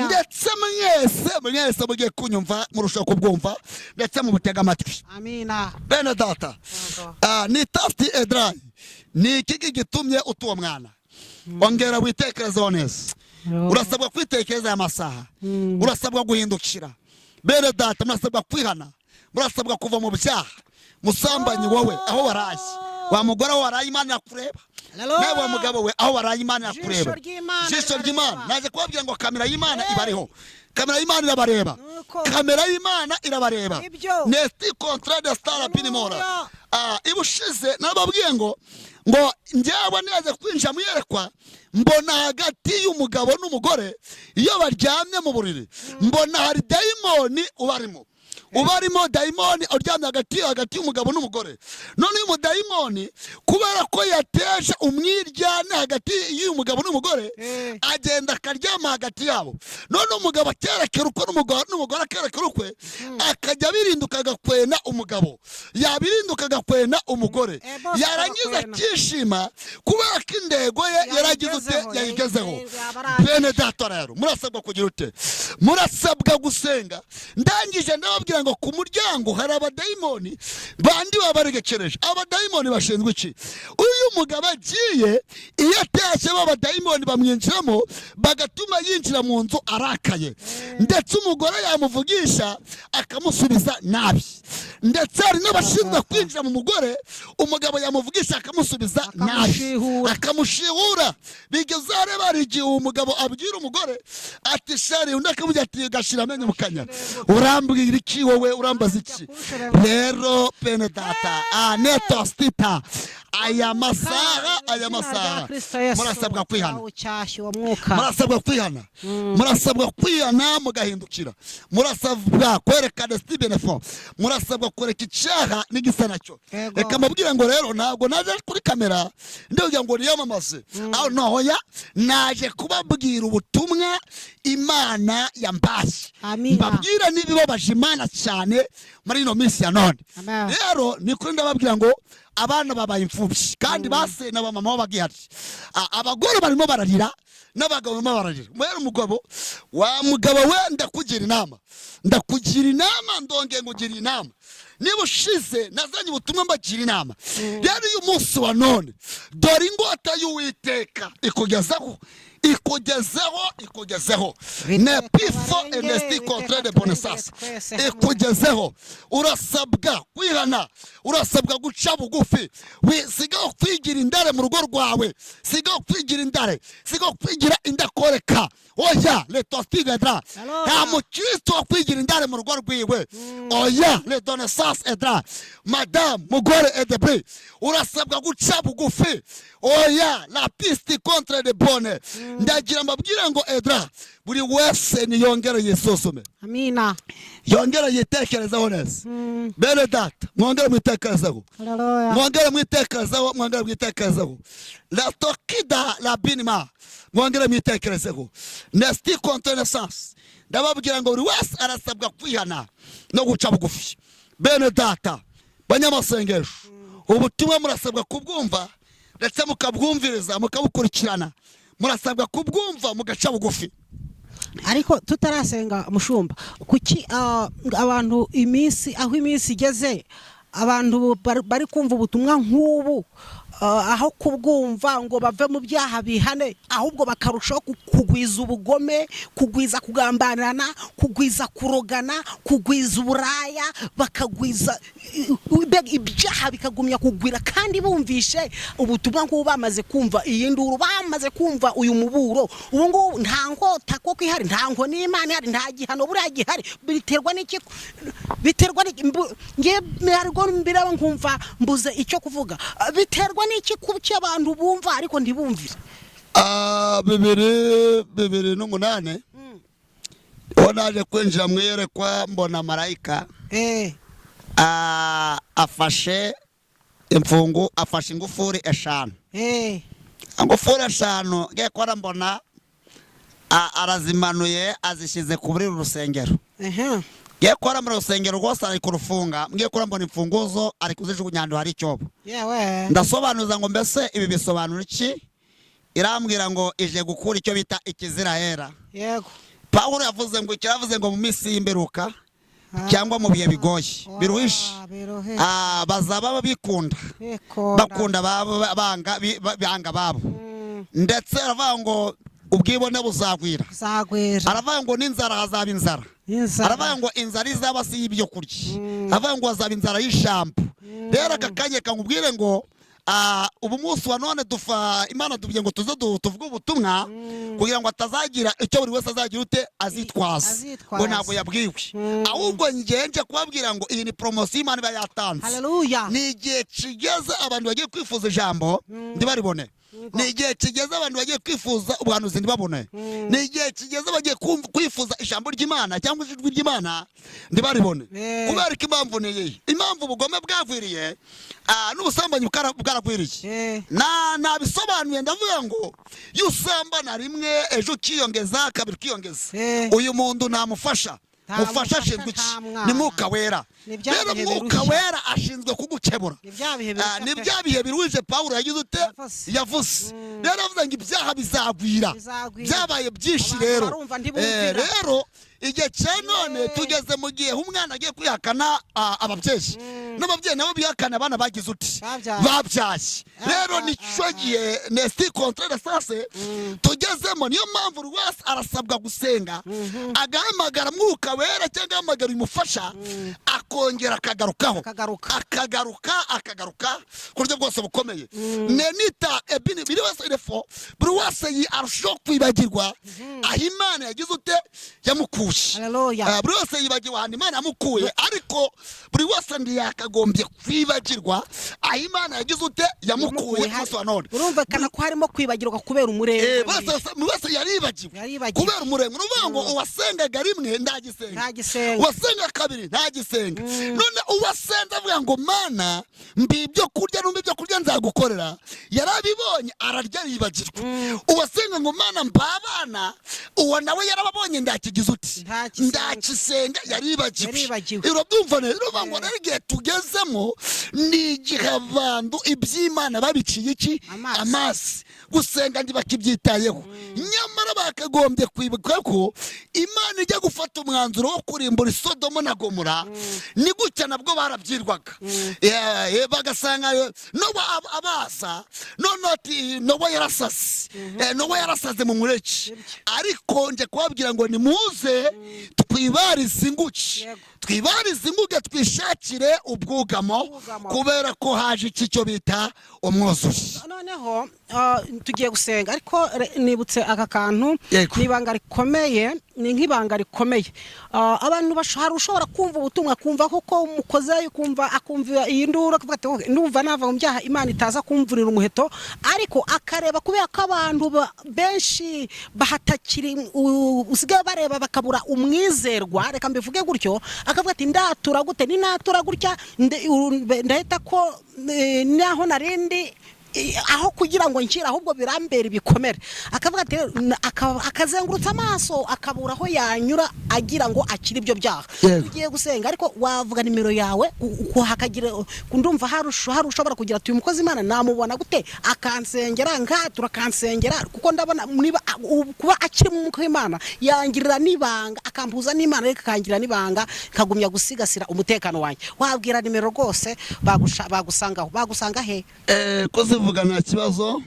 [SPEAKER 1] ndetse mwese mugiye kunyumva murusha kubwumva ndetse mu butega amatwi
[SPEAKER 2] amina
[SPEAKER 1] bene data ni tafti Edrayi ni iki gitumye utuwo mwana ongera witekerezeho neza urasabwa kwitekereza aya masaha urasabwa guhindukira bene data murasabwa kwihana murasabwa kuva mu byaha musambanyi wowe aho waraye wa mugore aho waraye Imana yakureba nawe wa mugabo we aho waraye Imana yakureba jisho ry'Imana naje kubabwira ngo kamera y'Imana ibariho kamera y'Imana irabareba kamera y'Imana irabareba nesti contraire de star binimora ibushize nababwiye ngo njyewe neze kwinjira muyerekwa mbona hagati y'umugabo n'umugore iyo baryamye mu buriri mbona hari daimoni ubarimo daimoni uryamye hagati y'umugabo n'umugore none uyu mudayimoni kubera ko yateje umwiryane hagati y'umugabo n'umugore agenda akaryama hagati yabo none umugabo akerekera uko n'umugore akerekera ukwe akajya birinduka agakwena umugabo yabirinduka agakwena umugore yarangiza akishima kubera ko indego ye yaragize ute yayigezeho bene data rero murasabwa kugira ute murasabwa gusenga ndangije ndababwira ngo ku muryango hari abadayimoni bandi babaregekereje abadayimoni bashinzwe iki uyu mugabo agiye iyo atashye b'abadayimoni bamwinjiramo bagatuma yinjira mu nzu arakaye ndetse umugore yamuvugisha akamusubiza nabi ndetse hari n'abashinzwe kwinjira mu mugore umugabo yamuvugisha akamusubiza nabi akamushihura bigeze areba hari igihe umugabo abwira umugore ati shari undi akavuga ati gashira amenyo mu kanya urambwira iki wowe urambaza iki rero bene data neto stita aya masaha murasabwa kwihana murasabwa kwihana mugahindukira murasabwa kwerekana stibenefo murasabwa kureka icyaha n'igisa nacyo reka mbabwire ngo rero ntabwo naje kuri kamera ndabwira ngo niyamamaze aho noya naje kubabwira ubutumwa Imana yambashye mbabwira n'ibibabaje Imana cyane muri ino minsi ya none rero ni kuri ndababwira ngo abana babaye imfubyi kandi base na bamama bo bagihari abagore barimo bararira n'abagabo barimo bararira mwere umugabo wa mugabo we ndakugira inama ndonge ngugira inama niba ushize nazanye ubutumwa mbagira inama rero uyu munsi wa none dore ingota y'Uwiteka ikugezaho ne pifo enesti contre de bonnesas ikugezeho urasabwa kwihana urasabwa guca bugufi sigaho kwigira indare mu rugo rwawe sigaho kwigira indare sigaho kwigira indakoreka oya letostigedra nta mukristo wo kwigira indare mu rugo rwiwe oya ledonesas edra madame mugore edebri urasabwa guca bugufi oya la piste contre de bonne ndagira mbabwira ngo Edra buri wese niyongere yisusume
[SPEAKER 2] amina
[SPEAKER 1] yongere yitekerezaho neza bene data mwongere mwitekerezaho mwongere mwitekerezaho la tokida la binima mwongere mwitekerezaho nesti connaissance ndababwira ngo buri wese arasabwa kwihana no guca bugufi. Bene data banyamasengesho, ubutumwa murasabwa kubwumva ndetse mukabwumviriza mukabukurikirana, murasabwa kubwumva mugaca bugufi.
[SPEAKER 2] ariko tutarasenga mushumba kuki abantu iminsi aho iminsi igeze abantu bari kumva ubutumwa nk'ubu aho kubwumva ngo bave mu byaha bihane, ahubwo bakarushaho kugwiza ubugome, kugwiza kugambanana, kugwiza kurogana, kugwiza uburaya, bakagwiza ibyaha bikagumya kugwira, kandi bumvishe ubutumwa nk'ubu bamaze kumva iyi nduru, bamaze kumva uyu muburo. Ubu ngubu nta nkota koko ihari, nta ngo n'Imana ihari, nta gihano buriya gihari. Biterwa n'iki? Biterwa ngiye narwo mbiraba nkumva mbuze icyo kuvuga. Biterwa n'iki kuki abantu bumva ariko ntibumvire?
[SPEAKER 1] 2008 naje kwinjira mu yerekwa mbona marayika afashe imfungu, afashe ingufuri 5. Ingufuri 5 ngiye kora mbona arazimanuye azishize ku buri rusengero. Ngiye kora mu rusengero rwose ari kurufunga, ngiye kora mbona imfunguzo ari kuzijugunya ahantu hari icyobo. Ndasobanuza ngo mbese ibi bisobanura iki? Irambwira ngo ije gukura icyo bita ikizirahera.
[SPEAKER 2] Yego.
[SPEAKER 1] Pawulo yavuze ngo ikiravuze ngo mu minsi y'imberuka cyangwa mu bihe bigoye biruhishe bazaba babikunda, bakunda banga babo, ndetse aravuga ngo ubwibone buzagwira, aravuga ngo n'inzara hazaba inzara, aravuga ngo inzara izaba si y'ibyo kurya, aravuga ngo hazaba inzara y'ishambo. Rero aka kanya kamubwire ngo ubu munsi wa none dufa Imana tuvuye ngo tuze tuvuge ubutumwa kugira ngo atazagira icyo buri wese azagira ute azitwaza ngo ntabwo yabwiwe, ahubwo ngenje kubabwira ngo iyi ni promotion Imana iba yatanze. Ni igihe kigeze abantu bagiye kwifuza ijambo ndibaribone, ni igihe kigeze abantu bagiye kwifuza ubuhanuzi ndibabone, ni igihe kigeze bagiye kwifuza ijambo ry'Imana cyangwa ijwi ry'Imana ndibaribone. Kubera ko impamvu niyi, impamvu ubugome bwaviriye n'ubusambanyi bwaragwiriye. Nabisobanuye ndavuga ngo yusambana rimwe ejo kiyongeza, kabiri kiyongeza, uyu muntu namufasha mufasha ashinzwe iki? Ni Mwuka Wera. Rero Mwuka Wera ashinzwe kugukebura. Ni bya bihe biruhije Pawulo yagize ute yavuze. Rero avuga ngo ibyaha bizagwira, byabaye byinshi. Rero igihe cya none tugeze mu gihe umwana agiye kwihakana ababyeyi, n'ababyeyi nabo bihakana abana bagize uti babyaye. Rero nicyo gihe nesti contraire sase tugezemo. Niyo mpamvu rwose arasabwa gusenga, agahamagara Mwuka Wera cyangwa ahamagara umufasha, akongera akagaruka ku buryo bwose bukomeye. Nenita ebini biri wese irefo buri wese arushaho kwibagirwa aho Imana yagize ute yamukuye. Buri wese yibagiwe ahantu Imana yamukuye, ariko buri wese ndiyakagombye kwibagirwa aho Imana yagize ute yamukuye.
[SPEAKER 2] Urumvikana ko harimo kwibagirwa kubera umurego.
[SPEAKER 1] Wese yaribagiwe kubera umurego. Nuvuga ngo uwasengaga rimwe ndagisenga, uwasenga kabiri ndagisenga, none uwasenga avuga ngo Mana mbi ibyo kurya numbi ibyo kurya nzagukorera, yarabibonye ararya yibagirwa. Uwasenga ngo Mana mbabana, uwo nawe yarababonye ndakigize uti ndakisenga yaribagiwe. Urabyumva neza? Uruvuga ngo rero igihe tugezemo ni igihe abantu iby'Imana babiciye iki amazi, gusenga ntibakibyitayeho. Nyamara bakagombye kwibuka ko Imana ijya gufata umwanzuro wo kurimbura Sodomo na Gomora, ni gutya nabwo barabyirwaga. Bagasanga Nowa abaza, none ati Nowa yarasaze, Nowa yarasaze mu mureki. Ariko nje kubabwira ngo nimuze twibarize inguke, twibarize inguke, twishakire ubwugamo, kubera ko haje iki cyo bita umwuzure.
[SPEAKER 2] Noneho tugiye gusenga, ariko nibutse aka kantu nibanga rikomeye, ni nk'ibanga rikomeye. Abantu hari ushobora kumva ubutumwa kumva koko umukoze kumva akumva iyi nduru akavuga ati ndumva nava mu byaha Imana itaza kumvurira umuheto, ariko akareba kubera ko abantu benshi bahatakiri usigaye bareba bakabura umwizerwa, reka mbivuge gutyo, akavuga ati ndatura gute, ni natura gutya ndahita ko naho narindi aho kugira ngo nkira ahubwo birambera ibikomere. Akavuga ati akazengurutsa amaso akabura aho yanyura agira ngo akire ibyo byaha.
[SPEAKER 1] Yego.
[SPEAKER 2] Ugiye gusenga ariko wavuga nimero yawe hakagira ndumva hari ushobora kugira ati uyu mukozi Imana namubona gute akansengera turakansengera kuko ndabona niba kuba akiri mu mwuka w'Imana yangirira nibanga akampuza n'Imana reka kangirira nibanga kagumya gusigasira umutekano wanjye. Wabwira nimero rwose bagusanga he?
[SPEAKER 1] Ko zivuga nta kibazo.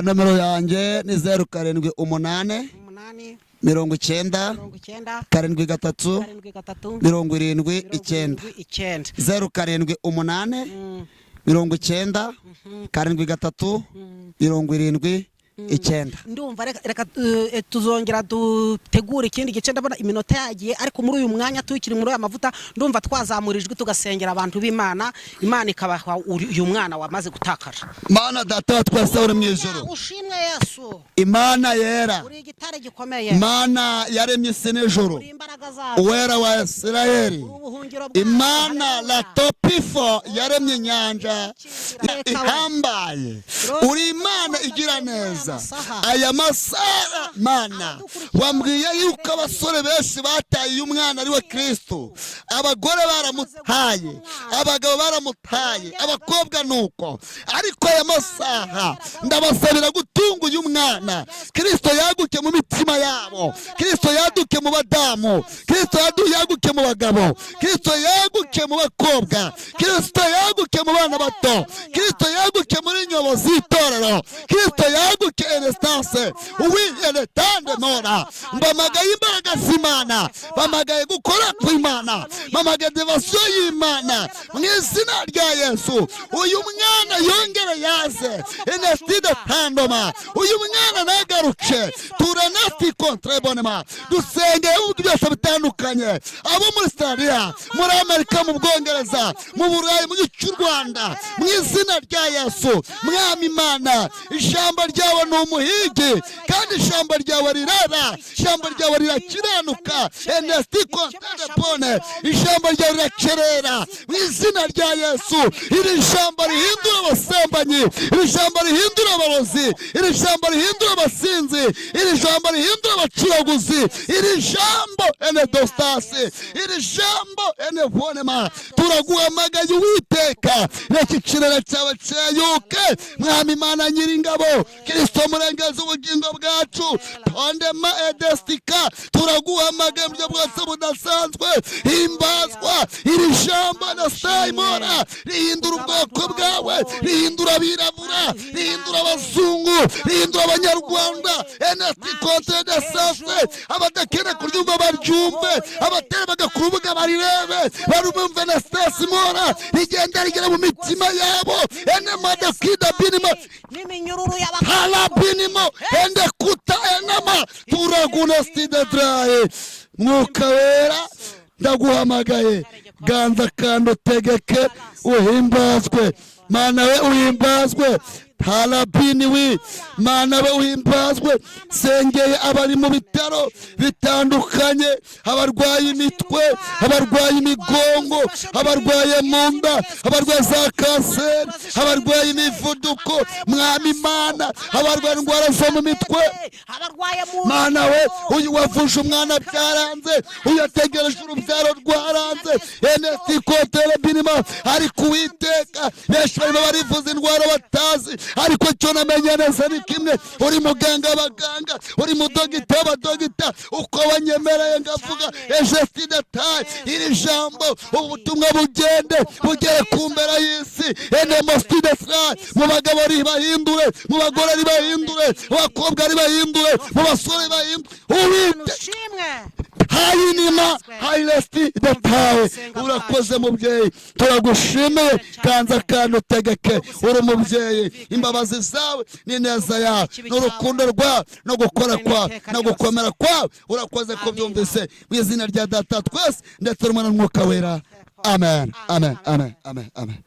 [SPEAKER 1] Nomero yanjye ni 078
[SPEAKER 2] 8
[SPEAKER 1] 90 73 79 078 90 73 79.
[SPEAKER 2] Ndumva reka tuzongera dutegura ikindi gice ndabona iminota yagiye ariko muri uyu mwanya tukiri muri aya mavuta ndumva twazamurijwe tugasengera abantu b'Imana Imana ikabaha uyu mwana wamaze gutakara.
[SPEAKER 1] Mana data twese uri mu ijuru.
[SPEAKER 2] Ushimwe Yesu.
[SPEAKER 1] Imana yera.
[SPEAKER 2] Uri igitare gikomeye.
[SPEAKER 1] Imana yaremye isi n'ijuru. Uwera wa Isirayeli. Imana la topifo yaremye inyanja ihambaye. Uri Imana igira neza. Aya masaha Mana wambwiye yuko abasore benshi bataye uyu mwana ari we Kristo, abagore baramutaye, abagabo baramutaye, abakobwa nuko, ariko aya masaha ndabasabira gutunga uyu mwana. Kristo yaguke mu mitima yabo, Kristo yaduke mu badamu, Kristo yaguke mu bagabo, Kristo yaguke mu bakobwa, Kristo yaguke mu bana bato, Kristo yaguke muri nyobozi z'itorero, Kristo yaguke Instance uwiyele tande mora mbamagaye imbaraga z'Imana, bamagaye gukora kw'Imana, bamagaye devasiyo y'Imana mu izina rya Yesu. Uyu mwana yongere yaze inestide tandoma, uyu mwana nagaruke turanati kontrebonema. Dusengeye ubu byose bitandukanye, abo muri Australia, muri Amerika, mu Bwongereza, mu Burayi, mu gicu Rwanda, mu izina rya Yesu. Mwami Imana, ijambo ryawe ni umuhigi kandi ijambo ryawe rirera, ijambo ryawe rirakiranuka enesti kontrebone, ijambo ryawe rirakerera mu izina rya Yesu. Iri jambo rihindura abasambanyi, iri jambo rihindura abarozi, iri jambo rihindura abasinzi, iri jambo rihindura abacuraguzi, iri jambo enedostasi, iri jambo enevonema. Turaguhamagaye Uwiteka, reka ikirere cyawe cyeyuke. Mwami Imana Nyiringabo, Kristo murengeza ubugingo bwacu, tondema edestika. Turaguhamagaye mu buryo bwose budasanzwe, himbazwa iri jambo na sayimora rihindura ubwoko bwawe, rihindura abirabura, rihindura abazungu, rihindura abanyarwanda enesti konte de sase. Abadakene kuryumva baryumve, abatera bagakurubuga barirebe, barumve na stasimora rigenda rigera mu mitima yabo enemada kida binimo
[SPEAKER 2] n'iminyururu
[SPEAKER 1] halabinimo ende kuta enama turaguna stide drae. Mwuka wera ndaguhamagaye, ganza kandi utegeke, uhimbazwe Mana we, uhimbazwe halabiniwi Mana we, uhimbazwe. Sengeye abari mu bitaro bitandukanye, abarwaye imitwe, abarwaye imigongo, abarwaye mu nda, abarwaye za kanseri, abarwaye imivuduko. Mwami Imana, abarwaye indwara zo mu mitwe, Mana we, uyu wavuje umwana byaranze, uyu yategereje urubyaro rwaranze enesti kotere binima. Ariko Uwiteka, benshi barimo barivuza indwara batazi, ariko cyo namenye neza ni kimwe, uri muganga w'abaganga, uri mudogita w'abadogita. Uko wanyemereye ngavuga ejesti detaye, iri jambo ubutumwa bugende bugere ku mbera y'isi enemosti desra. Mu bagabo ribahindure, mu bagore ribahindure, mu bakobwa ribahindure, mu basore ribahindure. Uwiteka hayinima hayilesti detaye. Urakoze mubyeyi, turagushimiye. Kanza kandi utegeke, uri umubyeyi. Imbabazi zawe n'ineza yawe n'urukundo rwawe no gukora kwawe no gukomera kwawe, urakoze ko byumvise mu izina rya Data twese ndetse n'Umwana n'Umwuka wera. Amen, amen, amen, amen, amen.